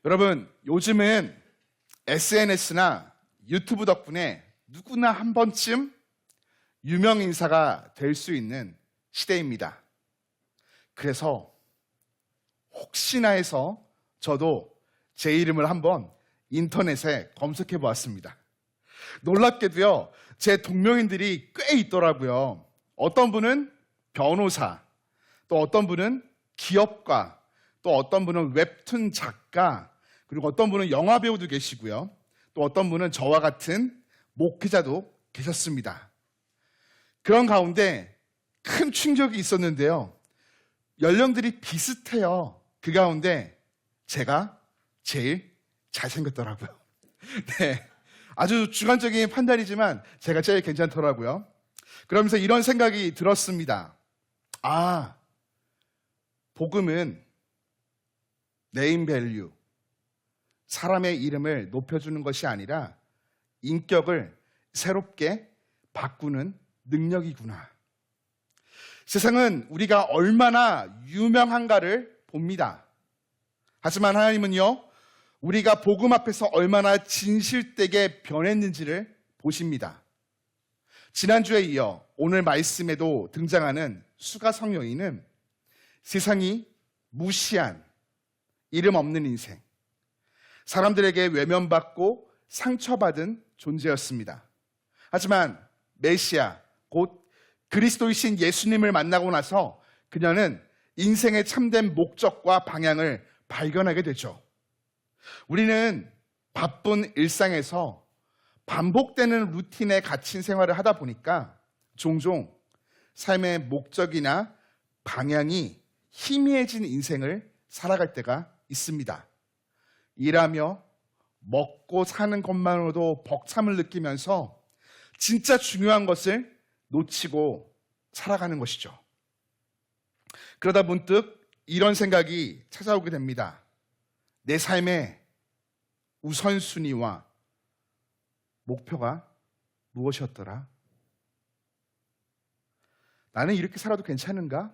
여러분, 요즘은 SNS나 유튜브 덕분에 누구나 한 번쯤 유명 인사가 될 수 있는 시대입니다. 그래서 혹시나 해서 저도 제 이름을 한번 인터넷에 검색해 보았습니다. 놀랍게도요, 제 동명인들이 꽤 있더라고요. 어떤 분은 변호사, 또 어떤 분은 기업가, 또 어떤 분은 웹툰 작가, 그리고 어떤 분은 영화 배우도 계시고요. 또 어떤 분은 저와 같은 목회자도 계셨습니다. 그런 가운데 큰 충격이 있었는데요. 연령들이 비슷해요. 그 가운데 제가 제일 잘생겼더라고요. 네, 아주 주관적인 판단이지만 제가 제일 괜찮더라고요. 그러면서 이런 생각이 들었습니다. 아, 복음은 네임밸류, 사람의 이름을 높여주는 것이 아니라 인격을 새롭게 바꾸는 능력이구나. 세상은 우리가 얼마나 유명한가를 봅니다. 하지만 하나님은요, 우리가 복음 앞에서 얼마나 진실되게 변했는지를 보십니다. 지난주에 이어 오늘 말씀에도 등장하는 수가성 여인은 세상이 무시한 이름 없는 인생, 사람들에게 외면받고 상처받은 존재였습니다. 하지만 메시아, 곧 그리스도이신 예수님을 만나고 나서 그녀는 인생의 참된 목적과 방향을 발견하게 되죠. 우리는 바쁜 일상에서 반복되는 루틴에 갇힌 생활을 하다 보니까 종종 삶의 목적이나 방향이 희미해진 인생을 살아갈 때가 있습니다. 일하며 먹고 사는 것만으로도 벅참을 느끼면서 진짜 중요한 것을 놓치고 살아가는 것이죠. 그러다 문득 이런 생각이 찾아오게 됩니다. 내 삶의 우선순위와 목표가 무엇이었더라? 나는 이렇게 살아도 괜찮은가?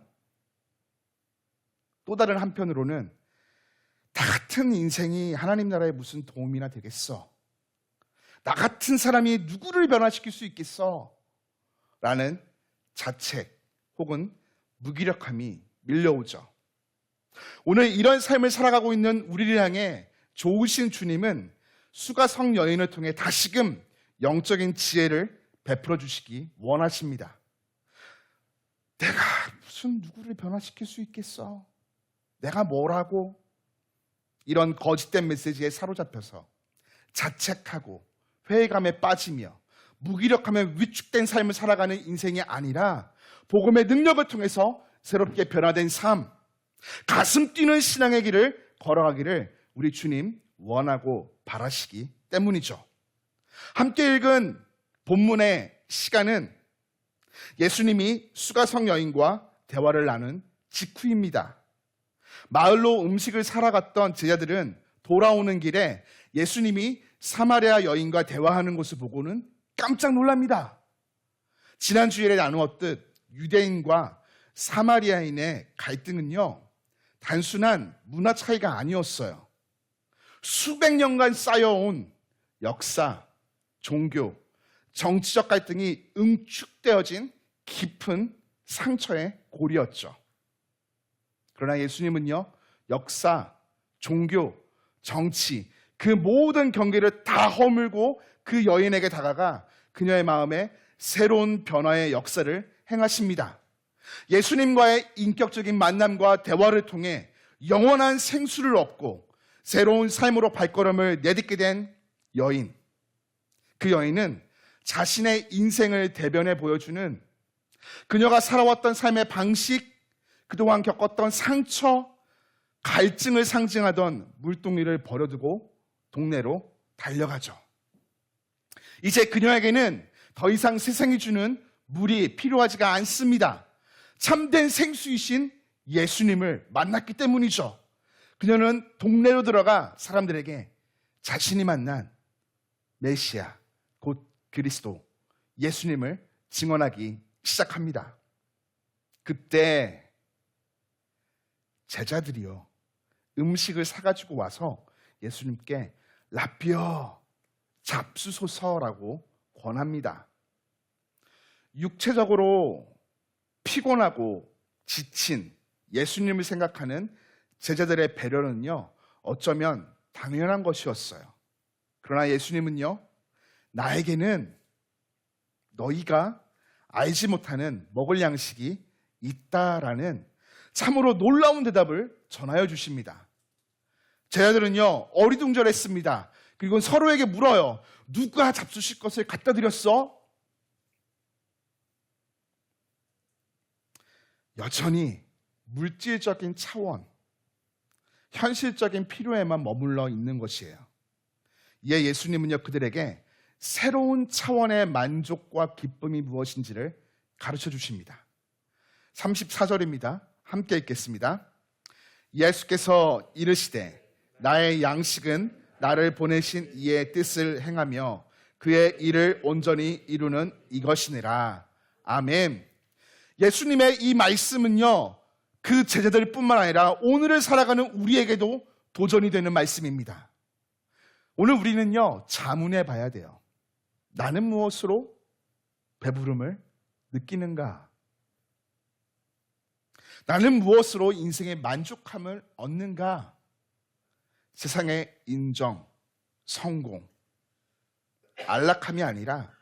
또 다른 한편으로는 나 같은 인생이 하나님 나라에 무슨 도움이나 되겠어? 나 같은 사람이 누구를 변화시킬 수 있겠어? 라는 자책 혹은 무기력함이 밀려오죠. 오늘 이런 삶을 살아가고 있는 우리를 향해 좋으신 주님은 수가성 여인을 통해 다시금 영적인 지혜를 베풀어 주시기 원하십니다. 내가 무슨 누구를 변화시킬 수 있겠어? 내가 뭐라고? 이런 거짓된 메시지에 사로잡혀서 자책하고 회의감에 빠지며 무기력함에 위축된 삶을 살아가는 인생이 아니라 복음의 능력을 통해서 새롭게 변화된 삶, 가슴 뛰는 신앙의 길을 걸어가기를 우리 주님 원하고 바라시기 때문이죠. 함께 읽은 본문의 시간은 예수님이 수가성 여인과 대화를 나눈 직후입니다. 마을로 음식을 사러 갔던 제자들은 돌아오는 길에 예수님이 사마리아 여인과 대화하는 것을 보고는 깜짝 놀랍니다. 지난 주일에 나누었듯 유대인과 사마리아인의 갈등은요, 단순한 문화 차이가 아니었어요. 수백 년간 쌓여온 역사, 종교, 정치적 갈등이 응축되어진 깊은 상처의 골이었죠. 그러나 예수님은요, 역사, 종교, 정치, 그 모든 경계를 다 허물고 그 여인에게 다가가 그녀의 마음에 새로운 변화의 역사를 행하십니다. 예수님과의 인격적인 만남과 대화를 통해 영원한 생수를 얻고 새로운 삶으로 발걸음을 내딛게 된 여인. 그 여인은 자신의 인생을 대변해 보여주는 그녀가 살아왔던 삶의 방식, 그동안 겪었던 상처, 갈증을 상징하던 물동이를 버려두고 동네로 달려가죠. 이제 그녀에게는 더 이상 세상이 주는 물이 필요하지가 않습니다. 참된 생수이신 예수님을 만났기 때문이죠. 그녀는 동네로 들어가 사람들에게 자신이 만난 메시아, 곧 그리스도, 예수님을 증언하기 시작합니다. 그때 제자들이요, 음식을 사가지고 와서 예수님께 라삐어 잡수소서라고 권합니다. 육체적으로 피곤하고 지친 예수님을 생각하는 제자들의 배려는요, 어쩌면 당연한 것이었어요. 그러나 예수님은요, 나에게는 너희가 알지 못하는 먹을 양식이 있다라는 참으로 놀라운 대답을 전하여 주십니다. 제자들은요, 어리둥절했습니다. 그리고 서로에게 물어요. 누가 잡수실 것을 갖다 드렸어? 여전히 물질적인 차원, 현실적인 필요에만 머물러 있는 것이에요. 이에 예수님은요, 그들에게 새로운 차원의 만족과 기쁨이 무엇인지를 가르쳐 주십니다. 34절입니다. 함께 읽겠습니다. 예수께서 이르시되 나의 양식은 나를 보내신 이의 뜻을 행하며 그의 일을 온전히 이루는 이것이니라. 아멘. 예수님의 이 말씀은요, 그 제자들뿐만 아니라 오늘을 살아가는 우리에게도 도전이 되는 말씀입니다. 오늘 우리는요, 자문해 봐야 돼요. 나는 무엇으로 배부름을 느끼는가? 나는 무엇으로 인생의 만족함을 얻는가? 세상의 인정, 성공, 안락함이 아니라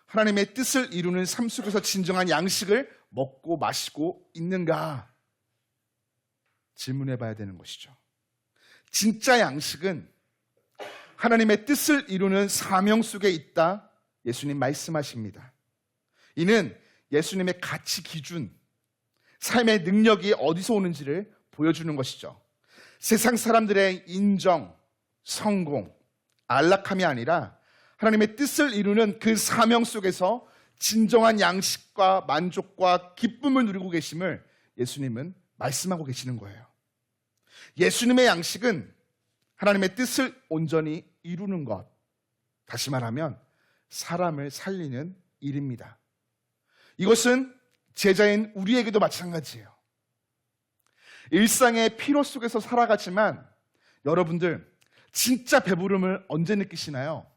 하나님의 뜻을 이루는 삶 속에서 진정한 양식을 먹고 마시고 있는가? 질문해 봐야 되는 것이죠. 진짜 양식은 하나님의 뜻을 이루는 사명 속에 있다, 예수님 말씀하십니다. 이는 예수님의 가치 기준, 삶의 능력이 어디서 오는지를 보여주는 것이죠. 세상 사람들의 인정, 성공, 안락함이 아니라 하나님의 뜻을 이루는 그 사명 속에서 진정한 양식과 만족과 기쁨을 누리고 계심을 예수님은 말씀하고 계시는 거예요. 예수님의 양식은 하나님의 뜻을 온전히 이루는 것, 다시 말하면 사람을 살리는 일입니다. 이것은 제자인 우리에게도 마찬가지예요. 일상의 피로 속에서 살아가지만 여러분들 진짜 배부름을 언제 느끼시나요?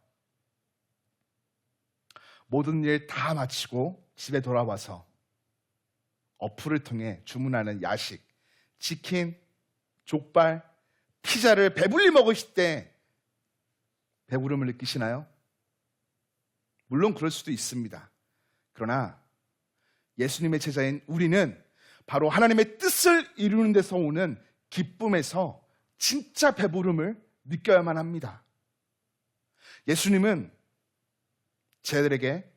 모든 일 다 마치고 집에 돌아와서 어플을 통해 주문하는 야식, 치킨, 족발, 피자를 배불리 먹으실 때 배부름을 느끼시나요? 물론 그럴 수도 있습니다. 그러나 예수님의 제자인 우리는 바로 하나님의 뜻을 이루는 데서 오는 기쁨에서 진짜 배부름을 느껴야만 합니다. 예수님은 제자들에게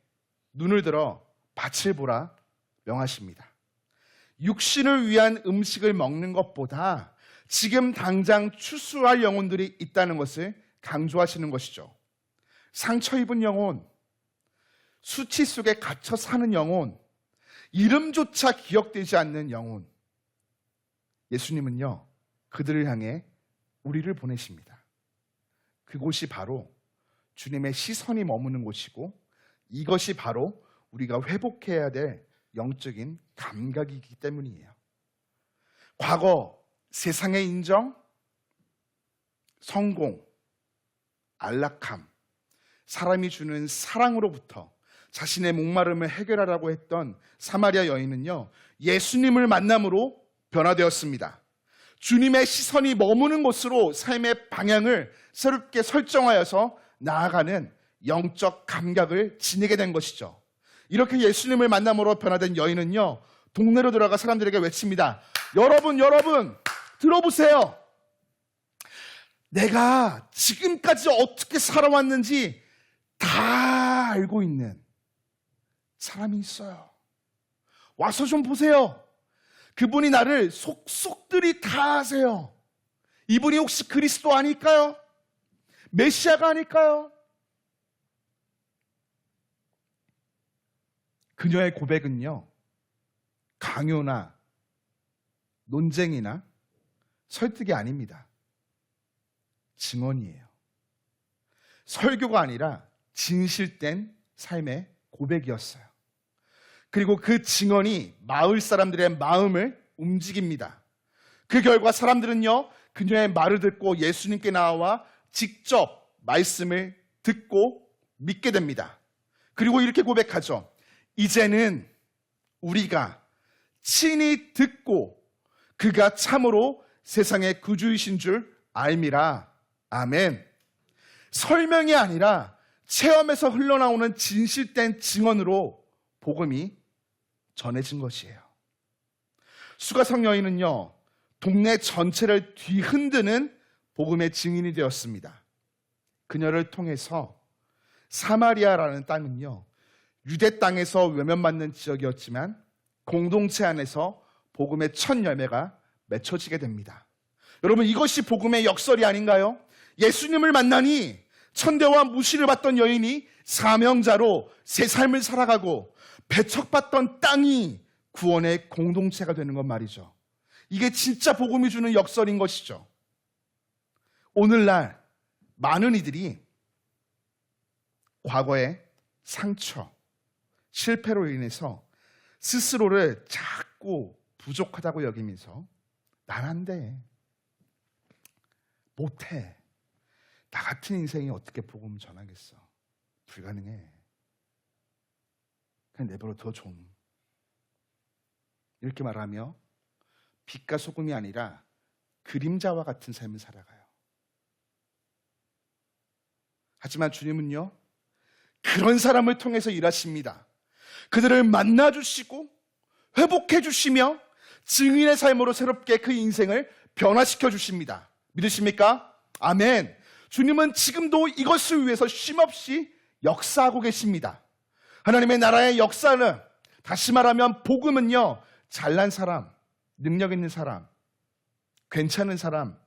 눈을 들어 밭을 보라 명하십니다. 육신을 위한 음식을 먹는 것보다 지금 당장 추수할 영혼들이 있다는 것을 강조하시는 것이죠. 상처 입은 영혼, 수치 속에 갇혀 사는 영혼, 이름조차 기억되지 않는 영혼. 예수님은요, 그들을 향해 우리를 보내십니다. 그곳이 바로 주님의 시선이 머무는 곳이고 이것이 바로 우리가 회복해야 될 영적인 감각이기 때문이에요. 과거 세상의 인정, 성공, 안락함, 사람이 주는 사랑으로부터 자신의 목마름을 해결하라고 했던 사마리아 여인은요, 예수님을 만남으로 변화되었습니다. 주님의 시선이 머무는 곳으로 삶의 방향을 새롭게 설정하여서 나아가는 영적 감각을 지니게 된 것이죠. 이렇게 예수님을 만남으로 변화된 여인은요, 동네로 들어가 사람들에게 외칩니다. 여러분, 들어보세요. 내가 지금까지 어떻게 살아왔는지 다 알고 있는 사람이 있어요. 와서 좀 보세요. 그분이 나를 속속들이 다 아세요. 이분이 혹시 그리스도 아닐까요? 메시아가 아닐까요? 그녀의 고백은요, 강요나 논쟁이나 설득이 아닙니다. 증언이에요. 설교가 아니라 진실된 삶의 고백이었어요. 그리고 그 증언이 마을 사람들의 마음을 움직입니다. 그 결과 사람들은요, 그녀의 말을 듣고 예수님께 나와 직접 말씀을 듣고 믿게 됩니다. 그리고 이렇게 고백하죠. 이제는 우리가 친히 듣고 그가 참으로 세상의 구주이신 줄 알미라. 아멘. 설명이 아니라 체험에서 흘러나오는 진실된 증언으로 복음이 전해진 것이에요. 수가성 여인은요, 동네 전체를 뒤흔드는 복음의 증인이 되었습니다. 그녀를 통해서 사마리아라는 땅은요, 유대 땅에서 외면받는 지역이었지만 공동체 안에서 복음의 첫 열매가 맺혀지게 됩니다. 여러분, 이것이 복음의 역설이 아닌가요? 예수님을 만나니 천대와 무시를 받던 여인이 사명자로 새 삶을 살아가고 배척받던 땅이 구원의 공동체가 되는 것 말이죠. 이게 진짜 복음이 주는 역설인 것이죠. 오늘날 많은 이들이 과거의 상처, 실패로 인해서 스스로를 자꾸 부족하다고 여기면서 난 안 돼, 못해, 나 같은 인생이 어떻게 복음을 전하겠어, 불가능해, 그냥 내버려둬 좀, 이렇게 말하며 빛과 소금이 아니라 그림자와 같은 삶을 살아가요. 하지만 주님은요, 그런 사람을 통해서 일하십니다. 그들을 만나주시고 회복해 주시며 증인의 삶으로 새롭게 그 인생을 변화시켜 주십니다. 믿으십니까? 아멘. 주님은 지금도 이것을 위해서 쉼없이 역사하고 계십니다. 하나님의 나라의 역사는, 다시 말하면 복음은요, 잘난 사람, 능력 있는 사람, 괜찮은 사람,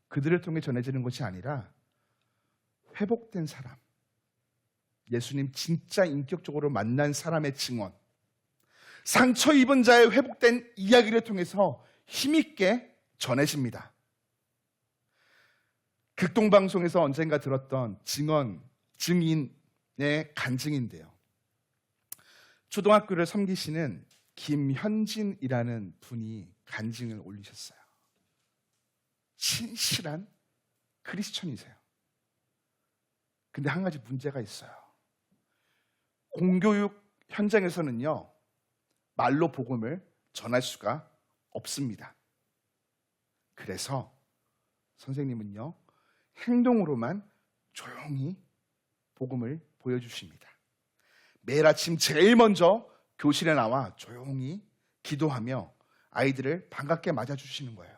그들을 통해 전해지는 것이 아니라 회복된 사람, 예수님 진짜 인격적으로 만난 사람의 증언, 상처 입은 자의 회복된 이야기를 통해서 힘있게 전해집니다. 극동방송에서 언젠가 들었던 증인의 간증인데요. 초등학교를 섬기시는 김현진이라는 분이 간증을 올리셨어요. 신실한 크리스천이세요. 근데 한 가지 문제가 있어요. 공교육 현장에서는요, 말로 복음을 전할 수가 없습니다. 그래서 선생님은요, 행동으로만 조용히 복음을 보여주십니다. 매일 아침 제일 먼저 교실에 나와 조용히 기도하며 아이들을 반갑게 맞아주시는 거예요.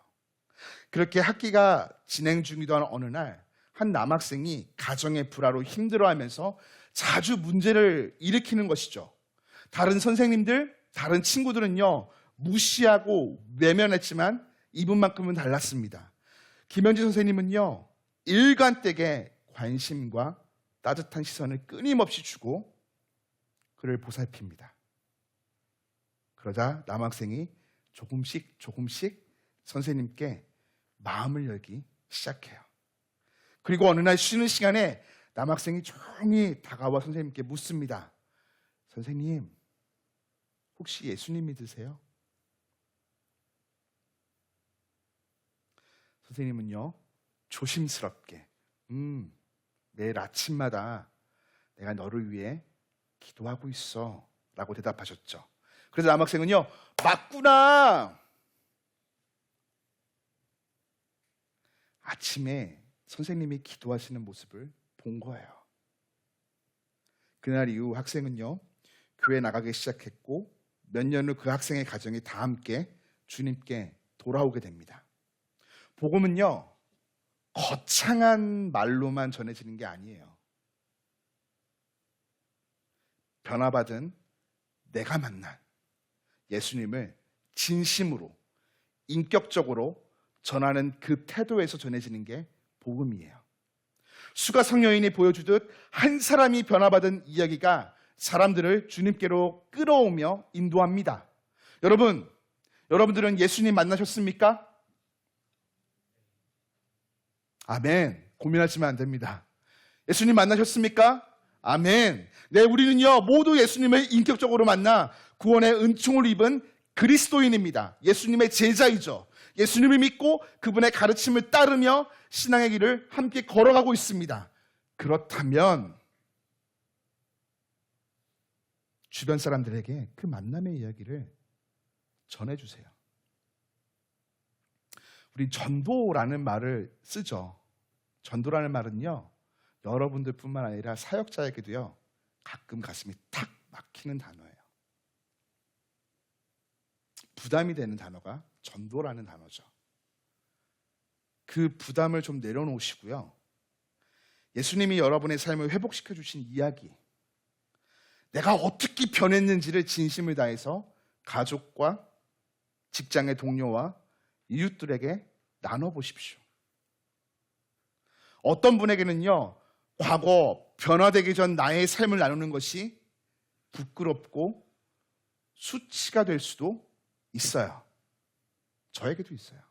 그렇게 학기가 진행 중이던 어느 날, 한 남학생이 가정의 불화로 힘들어하면서 자주 문제를 일으키는 것이죠. 다른 선생님들, 다른 친구들은요, 무시하고 외면했지만 이분만큼은 달랐습니다. 김현지 선생님은요, 일관되게 관심과 따뜻한 시선을 끊임없이 주고 그를 보살핍니다. 그러자 남학생이 조금씩 선생님께 마음을 열기 시작해요. 그리고 어느 날 쉬는 시간에 남학생이 조용히 다가와 선생님께 묻습니다. 선생님, 혹시 예수님 믿으세요? 선생님은요, 조심스럽게 매일 아침마다 내가 너를 위해 기도하고 있어 라고 대답하셨죠. 그래서 남학생은요, 맞구나. 아침에 선생님이 기도하시는 모습을 본 거예요. 그날 이후 학생은요, 교회 나가기 시작했고 몇 년 후 그 학생의 가정이 다 함께 주님께 돌아오게 됩니다. 복음은요, 거창한 말로만 전해지는 게 아니에요. 변화받은 내가 만난 예수님을 진심으로, 인격적으로 전하는 그 태도에서 전해지는 게 복음이에요. 수가성 여인이 보여주듯 한 사람이 변화받은 이야기가 사람들을 주님께로 끌어오며 인도합니다. 여러분들은 예수님 만나셨습니까? 아멘. 고민하시면 안 됩니다. 예수님 만나셨습니까? 아멘. 네, 우리는요, 모두 예수님을 인격적으로 만나 구원의 은총을 입은 그리스도인입니다. 예수님의 제자이죠. 예수님을 믿고 그분의 가르침을 따르며 신앙의 길을 함께 걸어가고 있습니다. 그렇다면 주변 사람들에게 그 만남의 이야기를 전해주세요. 우리 전도라는 말을 쓰죠. 전도라는 말은요, 여러분들뿐만 아니라 사역자에게도요, 가끔 가슴이 탁 막히는 단어예요. 부담이 되는 단어가 전도라는 단어죠. 그 부담을 좀 내려놓으시고요, 예수님이 여러분의 삶을 회복시켜 주신 이야기, 내가 어떻게 변했는지를 진심을 다해서 가족과 직장의 동료와 이웃들에게 나눠보십시오. 어떤 분에게는요, 과거 변화되기 전 나의 삶을 나누는 것이 부끄럽고 수치가 될 수도 있어요. 저에게도 있어요.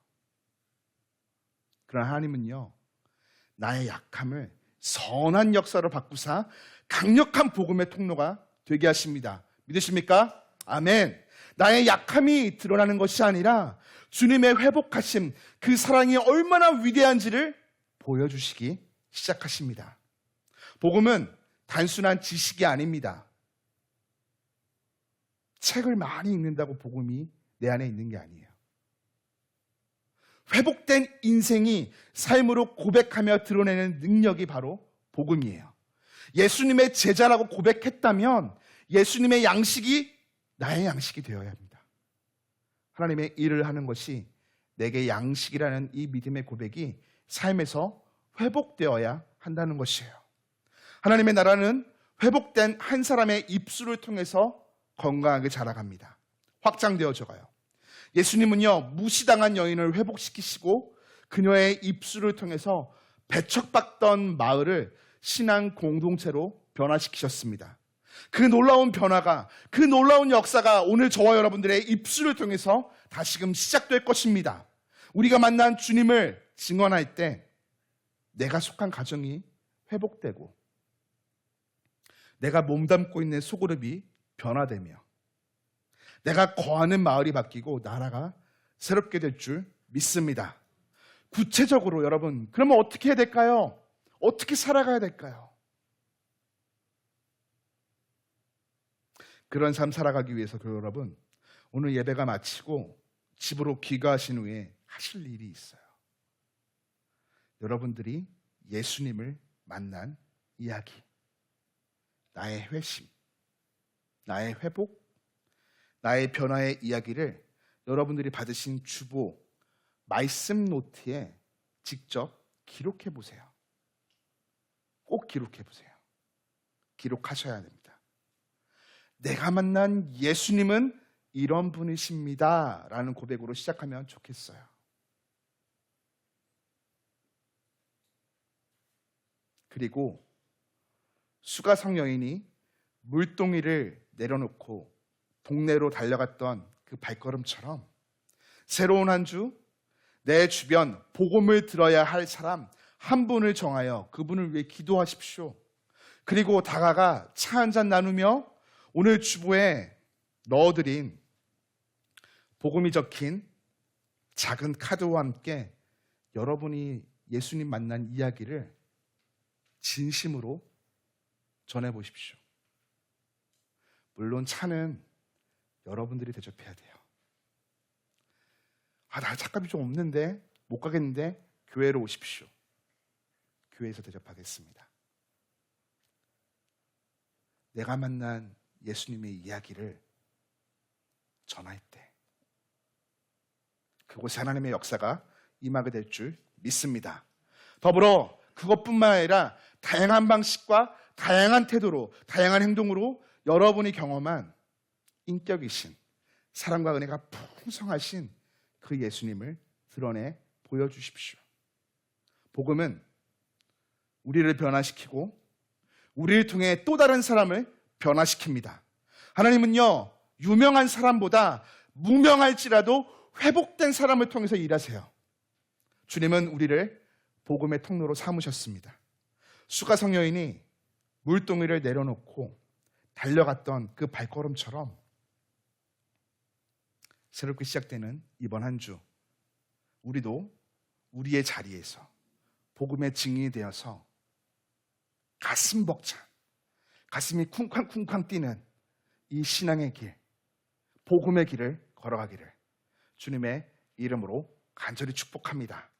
그러나 하나님은요, 나의 약함을 선한 역사로 바꾸사 강력한 복음의 통로가 되게 하십니다. 믿으십니까? 아멘. 나의 약함이 드러나는 것이 아니라 주님의 회복하심, 그 사랑이 얼마나 위대한지를 보여주시기 시작하십니다. 복음은 단순한 지식이 아닙니다. 책을 많이 읽는다고 복음이 내 안에 있는 게 아니에요. 회복된 인생이 삶으로 고백하며 드러내는 능력이 바로 복음이에요. 예수님의 제자라고 고백했다면 예수님의 양식이 나의 양식이 되어야 합니다. 하나님의 일을 하는 것이 내게 양식이라는 이 믿음의 고백이 삶에서 회복되어야 한다는 것이에요. 하나님의 나라는 회복된 한 사람의 입술을 통해서 건강하게 자라갑니다. 확장되어져 가요. 예수님은요, 무시당한 여인을 회복시키시고 그녀의 입술을 통해서 배척받던 마을을 신앙 공동체로 변화시키셨습니다. 그 놀라운 변화가, 그 놀라운 역사가 오늘 저와 여러분들의 입술을 통해서 다시금 시작될 것입니다. 우리가 만난 주님을 증언할 때 내가 속한 가정이 회복되고 내가 몸담고 있는 소그룹이 변화되며 내가 거하는 마을이 바뀌고 나라가 새롭게 될 줄 믿습니다. 구체적으로 여러분, 그러면 어떻게 해야 될까요? 어떻게 살아가야 될까요? 그런 삶 살아가기 위해서 여러분, 오늘 예배가 마치고 집으로 귀가하신 후에 하실 일이 있어요. 여러분들이 예수님을 만난 이야기, 나의 회심, 나의 회복, 나의 변화의 이야기를 여러분들이 받으신 주보, 말씀 노트에 직접 기록해 보세요. 꼭 기록해 보세요. 기록하셔야 됩니다. 내가 만난 예수님은 이런 분이십니다 라는 고백으로 시작하면 좋겠어요. 그리고 수가성 여인이 물동이를 내려놓고 동네로 달려갔던 그 발걸음처럼 새로운 한 주, 내 주변 복음을 들어야 할 사람 한 분을 정하여 그분을 위해 기도하십시오. 그리고 다가가 차 한잔 나누며 오늘 주보에 넣어드린 복음이 적힌 작은 카드와 함께 여러분이 예수님 만난 이야기를 진심으로 전해보십시오. 물론 차는 여러분들이 대접해야 돼요. 나 차값이 좀 없는데 못 가겠는데 교회로 오십시오. 교회에서 대접하겠습니다. 내가 만난 예수님의 이야기를 전할 때 그곳에 하나님의 역사가 임하게 될 줄 믿습니다. 더불어 그것뿐만 아니라 다양한 방식과 다양한 태도로, 다양한 행동으로 여러분이 경험한 인격이신, 사랑과 은혜가 풍성하신 그 예수님을 드러내 보여주십시오. 복음은 우리를 변화시키고 우리를 통해 또 다른 사람을 변화시킵니다. 하나님은요, 유명한 사람보다 무명할지라도 회복된 사람을 통해서 일하세요. 주님은 우리를 복음의 통로로 삼으셨습니다. 수가성 여인이 물동이를 내려놓고 달려갔던 그 발걸음처럼 새롭게 시작되는 이번 한 주, 우리도 우리의 자리에서 복음의 증인이 되어서 가슴 벅찬, 가슴이 쿵쾅쿵쾅 뛰는 이 신앙의 길, 복음의 길을 걸어가기를 주님의 이름으로 간절히 축복합니다.